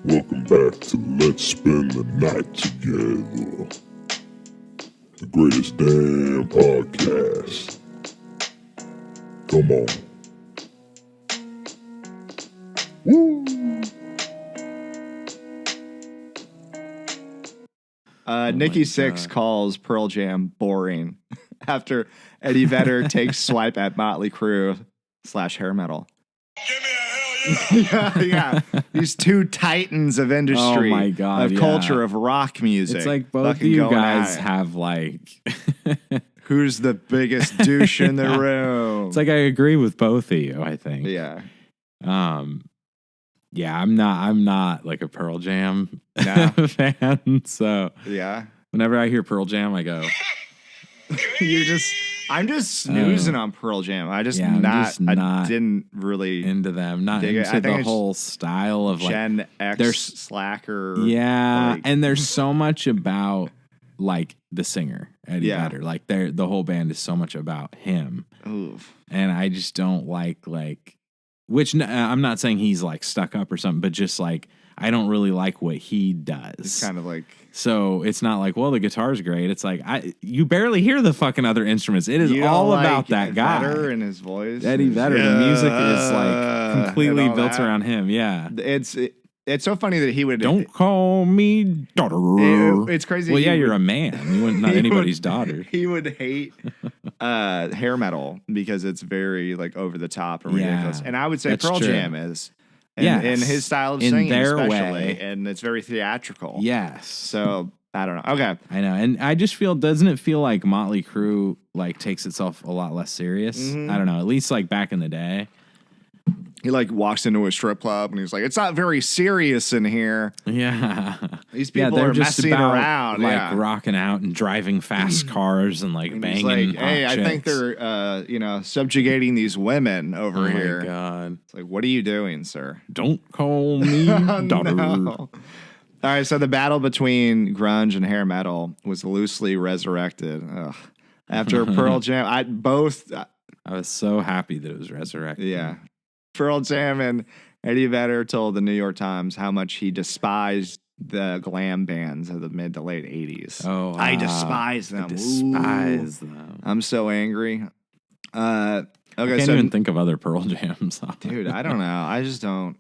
Welcome back to Let's Spend the Night Together. The greatest damn podcast. Come on. Woo! Nikki Sixx calls Pearl Jam boring after Eddie Vedder takes swipe at Motley Crue / hair metal. Give me a hell yeah. These two titans of industry, Oh my God, of culture, of rock music. It's like both of fucking you going guys at it. have like. Who's the biggest douche in the room? It's like I agree with both of you. I think. Yeah. Yeah, I'm not like a Pearl Jam No. fan. So Yeah. whenever I hear Pearl Jam, I go. I'm just snoozing on Pearl Jam. I didn't really into them, not dig it. into I think the it's whole style of like. Gen X there's- slacker. Yeah, like- and there's so much about like the singer Eddie Yeah. Vedder. Like the whole band is so much about him, Oof. and I just don't like. Which I'm not saying he's like stuck up or something, but just like I don't really like what he does. It's kind of like So it's not like, well, the guitar's great. It's like you barely hear the fucking other instruments. It is you don't all like about that guy. Vedder and his voice. Eddie Vedder. The music is like and completely all built that. around him. Yeah. It's so funny that he would Don't call me daughter. It's crazy. Well, he yeah, would- you're a man. You wouldn't not he anybody's would- daughter. He would hate hair metal because it's very like over the top and Yeah, ridiculous. And I would say that's Pearl true. Jam is. And, Yes. in his style of In singing, their especially, way. and it's very theatrical. Yes. So I don't know. Okay. I know. And I just feel, doesn't it feel like Motley Crue like takes itself a lot less serious? Mhm. I don't know. At least like back in the day. He like walks into a strip club and he's like, "It's not very serious in here. Yeah. These Yeah, people they're are just messing about around, like yeah." rocking out and driving fast cars and like And banging. he's like, hot "Hey, I think chicks. they're subjugating these women over Oh here." my God. It's like, what are you doing, sir? Don't call me daughter. No. All right, so the battle between grunge and hair metal was loosely resurrected after Pearl Jam. I was so happy that it was resurrected. Yeah, Pearl Jam and Eddie Vedder told the New York Times how much he despised the glam bands of the mid to late 80s. Oh, I despise them. I despise them. I'm so angry. Okay, I can't so even think of other Pearl Jams. dude, I don't know. I just don't.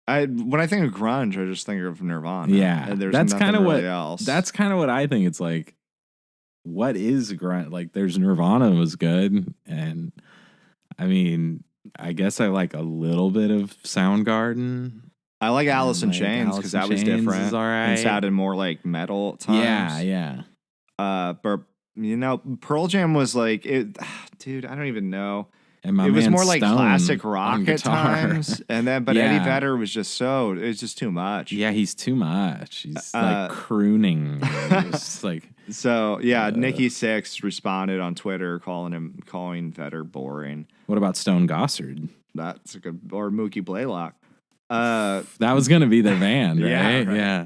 When I think of grunge, I just think of Nirvana. Yeah, And there's that's nothing kind of really what. else. That's kind of what I think. It's like, what is grunge? Like, there's Nirvana was good, and I mean, I guess I like a little bit of Soundgarden. I like Alice in Like, Chains Alice because in that was Chains different. is all And right. sounded more like metal at times. Yeah. But Pearl Jam was like it. Dude, I don't even know. And my It was man more like Stone classic on rock at guitar. times, and then but Yeah. Eddie Vedder was just it's just too much. Yeah, he's too much. He's like crooning. Just like So yeah, Nikki Sixx responded on Twitter calling Vedder boring. what about Stone Gossard? That's a good or Mookie Blaylock. That was gonna be their band, right? Yeah, right. Yeah.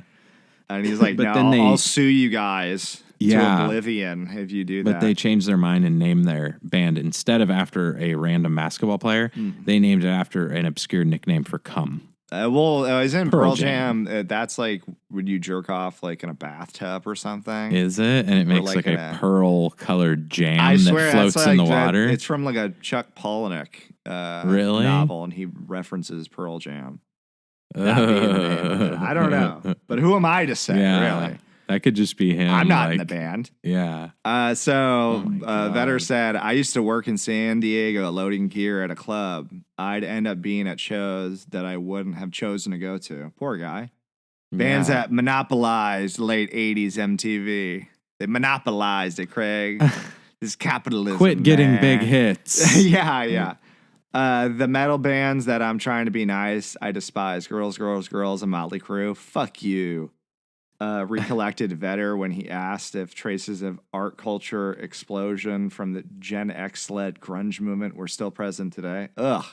And he's like, But no, then I'll sue you guys Yeah. to oblivion if you do But that. they changed their mind and named their band instead of after a random basketball player, Hmm. they named it after an obscure nickname for cum. Isn't Pearl Pearl Jam, that's like, would you jerk off like in a bathtub or something? Is it? And it makes like like a- a pearl colored jam I that swear floats that's in like the water. It's from like a Chuck Palahniuk Really? novel, and he references Pearl Jam. That being the name of it. I don't know, but who am I to say? Really, That could just be him. I'm not in the like- band. Yeah. So my God. Vedder said, I used to work in San Diego loading gear at a club. I'd end up being at shows that I wouldn't have chosen to go to. Poor guy. Bands Yeah. that monopolized late 80s MTV. They monopolized it, Craig. This is capitalism. Quit getting man. big hits. yeah. The metal bands that I'm trying to be nice, I despise. Girls, and Motley Crue. Fuck you. Recollected Vedder when he asked if traces of art culture explosion from the Gen X-led grunge movement were still present today. Ugh.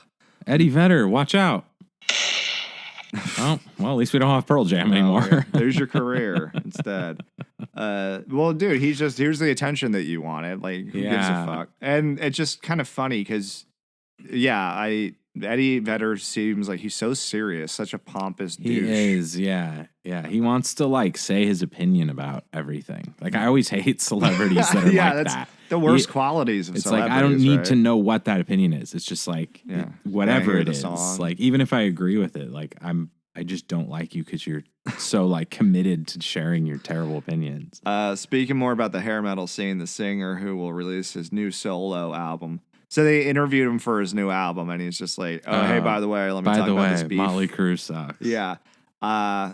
Eddie Vedder, watch out. Oh, well, at least we don't have Pearl Jam anymore. Oh, yeah. There's your career instead. Well, dude, here's the attention that you wanted. Like, who gives a Yeah. fuck? And it's just kind of funny because, yeah, Eddie Vedder seems like he's so serious, such a pompous douche. He is, yeah. Yeah. He wants to like say his opinion about everything. Like I always hate celebrities that are like that's that. the worst qualities of It's celebrities. like I don't need right? to know what that opinion is. It's just like whatever hear it the is. song. Like even if I agree with it, like I just don't like you because you're so like committed to sharing your terrible opinions. Speaking more about the hair metal scene, the singer who will release his new solo album. So they interviewed him for his new album, and he's just like, "Oh, hey, by the way, let me talk about this beef." Motley Crue sucks. Yeah.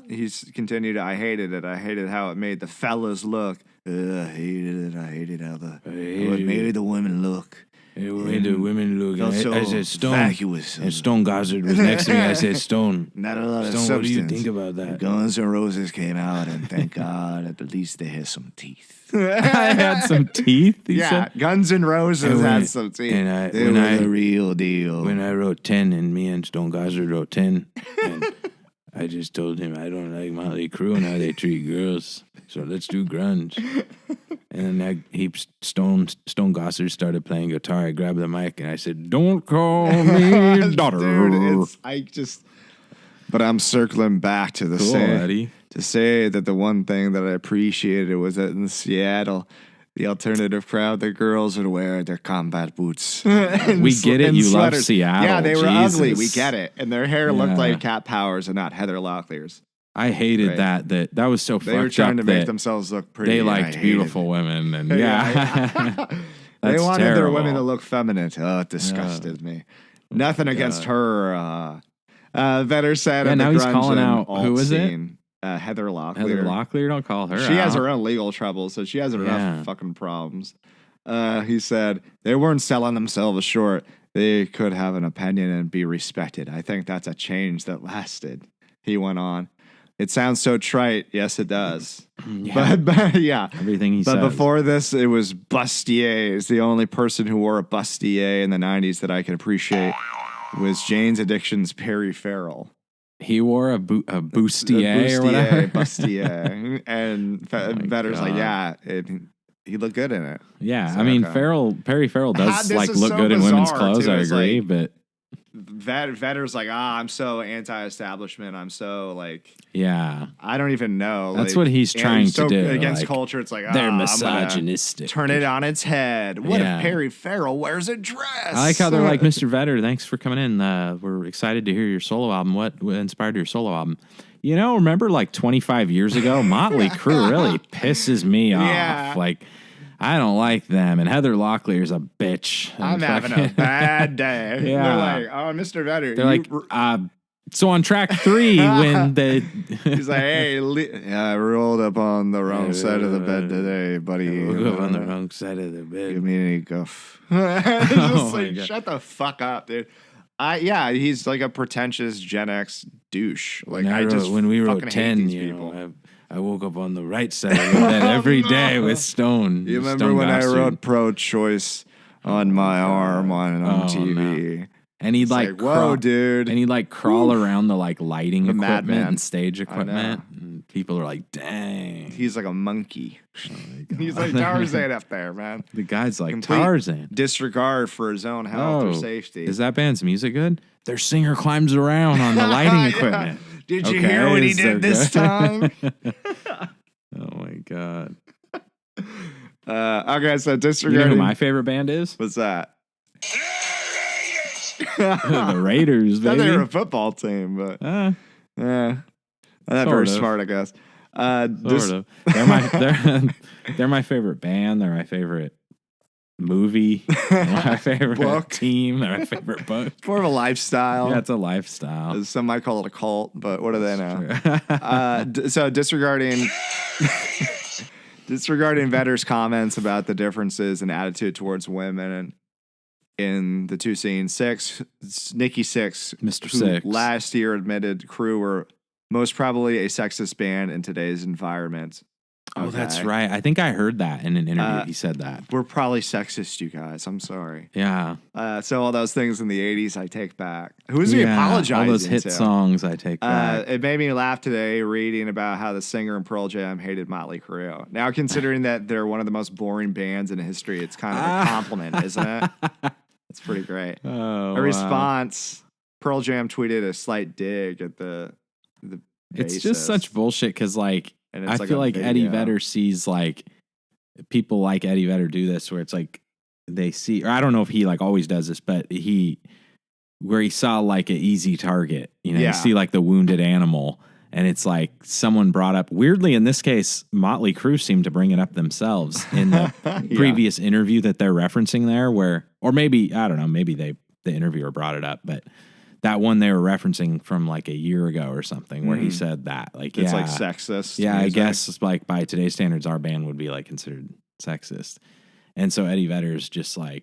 He's continued. I hated it. I hated how it made the fellas look. I hated it. I hated how it made the women look. It made the women look. Felt so I said Stone. vacuous. And Stone Gossard was next to me. I said Stone. Not a lot of Stone, substance. what do you think about that? Guns N' Roses came out, and thank God, at least they had some teeth. I had some teeth. He said. Guns N' Roses had some teeth. And they were the real deal. When I wrote 10, and me and Stone Gossard wrote 10, and I just told him I don't like Motley Crue and how they treat girls, so let's do grunge. And then Stone Gossard started playing guitar. I grabbed the mic and I said, "Don't call me daughter." Dude, but I'm circling back to the to say that the one thing that I appreciated was that in Seattle, the alternative crowd, the girls would wear their combat boots. We get it. You sweaters. love Seattle. Yeah, they were Jesus. ugly. We get it. And their hair looked like Cat Powers and not Heather Locklear's. I hated that was so fucked up. They were trying to make themselves look pretty. They liked beautiful women. And They wanted their terrible. women to look feminine. Oh, it disgusted me. Nothing against her. Vedder said in the now he's grunge calling and out, alt who is it? scene, Heather Locklear. Heather Locklear, don't call her She has out. her own legal troubles, so she has enough fucking problems. He said they weren't selling themselves short. They could have an opinion and be respected. I think that's a change that lasted. He went on. It sounds so trite. Yes, it does. But yeah. Everything he says. But before this, it was bustiers. The only person who wore a bustier in the 90s that I could appreciate was Jane's Addiction's Perry Farrell. He wore a bustier or whatever. Bustier. And Vedder's like, yeah, he looked good in it. Yeah, So, I mean, okay. Perry Farrell does This like is look so good in women's bizarre, clothes. too. I It's agree, like- but Vedder's like, I'm so anti-establishment. I'm so like, yeah, I don't even know. that's like, what he's trying so to do. against like, culture. It's like they're I'm gonna misogynistic. turn it on its head. What Yeah. if Perry Farrell wears a dress? I like how they're like, Mr. Vedder, thanks for coming in. We're excited to hear your solo album. What inspired your solo album? You know, remember like 25 years ago, Motley Crue really pisses me off. Yeah. Like, I don't like them. And Heather Locklear's a bitch. I'm having a bad day. Yeah. They're like, oh, Mr. Vedder. They're like, so on track 3, when the he's like, hey, I rolled up on the wrong side of the bed today, buddy. woke up on the wrong side of the bed. Give me any guff. It's just Oh my like, God. shut the fuck up, dude. He's like a pretentious Gen X douche. Like when we wrote fucking hate 10, these you people. know, I woke up on the right side of the bed every day with Stone. You remember Stone when I Gossard. wrote pro-choice on my arm on Oh, TV? And he'd It's like, like, whoa, dude. And he'd like crawl around the like lighting The equipment madman. and stage know. equipment. And people are like, dang. He's like a monkey. Oh He's like Tarzan up there, man. The guy's like Complete Tarzan. Disregard for his own health or Oh, safety. Is that band's music good? Their singer climbs around on the lighting Yeah. equipment. Did you Okay, hear what he it's did so this good. time? Oh my God. Okay, so You know disregarding. who my favorite band is? What's that? The Raiders, I thought baby. they were a football team, but Uh, yeah, not very Sort of. smart, I guess. sort of. They're my favorite band. They're my favorite movie. They're my favorite Book. team. They're my favorite book. More of a lifestyle. Yeah, it's a lifestyle. Some might call it a cult, but what do they know? True. So disregarding Vedder's comments about the differences in attitude towards women and in the two scenes, Nikki Sixx, Mr. who Sixx. last year admitted Crew were most probably a sexist band in today's environment. Oh, that's Okay. right. I think I heard that in an interview. He said that. We're probably sexist, you guys. I'm sorry. Yeah. So all those things in the 80s, I take back. Who's he apologizing all those hit to? songs I take back. It made me laugh today reading about how the singer in Pearl Jam hated Motley Crue. Now, considering that they're one of the most boring bands in history, it's kind of a compliment, isn't it? It's pretty great. Oh, A response Pearl Jam tweeted a slight dig at the It's just such bullshit because, like, And I it's feel like Eddie video. Vedder sees, like, people like Eddie Vedder do this where it's like they see, or I don't know if he, like, always does this, but where he saw, like, an easy target, you know, Yeah. you see, like, the wounded animal, and it's like someone brought up, weirdly, in this case, Motley Crue seemed to bring it up themselves in the previous interview that they're referencing there, or maybe, I don't know, maybe the interviewer brought it up, but that one they were referencing from like a year ago or something where he said that, like, It's like sexist. Yeah, music. I guess like by today's standards, our band would be like considered sexist. And so Eddie Vedder's just like,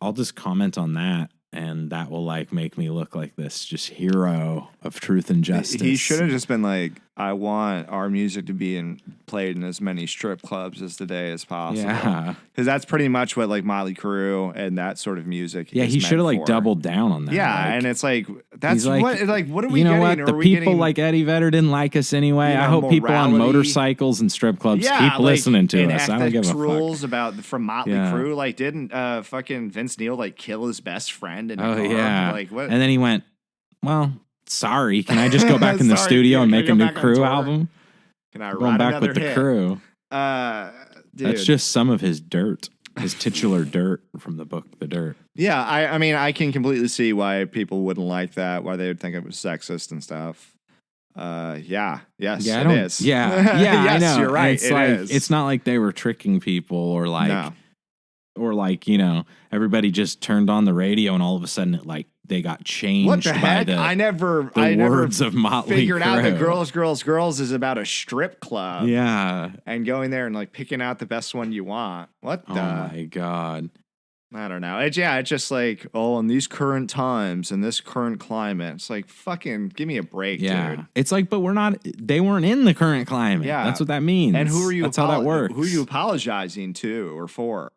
I'll just comment on that, and that will like make me look like this just hero of truth and justice. He should have just been like, I want our music to be played in as many strip clubs as today as possible. Yeah. Because that's pretty much what like Motley Crue and that sort of music. Yeah, is he meant should have like for. doubled down on that. Yeah, like, and it's like that's he's like, what are we you know getting? what? Are The we people getting, like Eddie Vedder didn't like us anyway. you know, I hope people on morality? motorcycles and strip clubs yeah, keep like, listening to and us. I don't give a fuck. rules from Motley Yeah. Crue. Like, didn't fucking Vince Neil like kill his best friend? In a Oh car? yeah. Like what? And then he went, well, sorry. Can I just go back in the Sorry, studio and can I make go a new back on Crew tour? album? Can I Going write back another with the hit? Crew. Dude. That's just some of his dirt, his titular dirt from the book, The Dirt. Yeah, I mean, I can completely see why people wouldn't like that, why they would think it was sexist and stuff. Yes, it is. Yeah, yes, I know. you're right. It's like is. it's not like they were tricking people or like, No. or like, you know, everybody just turned on the radio and all of a sudden it like they got changed What the by heck? I never words of Motley figured out that Crue. Girls is about a strip club. Yeah. And going there and like picking out the best one you want. What Oh the? my God. I don't know. It's just like, oh, in these current times, in this current climate, it's like, fucking give me a break, Yeah. dude. It's like, but they weren't in the current climate. Yeah. That's what that means. And who are you? That's how that works. Who are you apologizing to or for?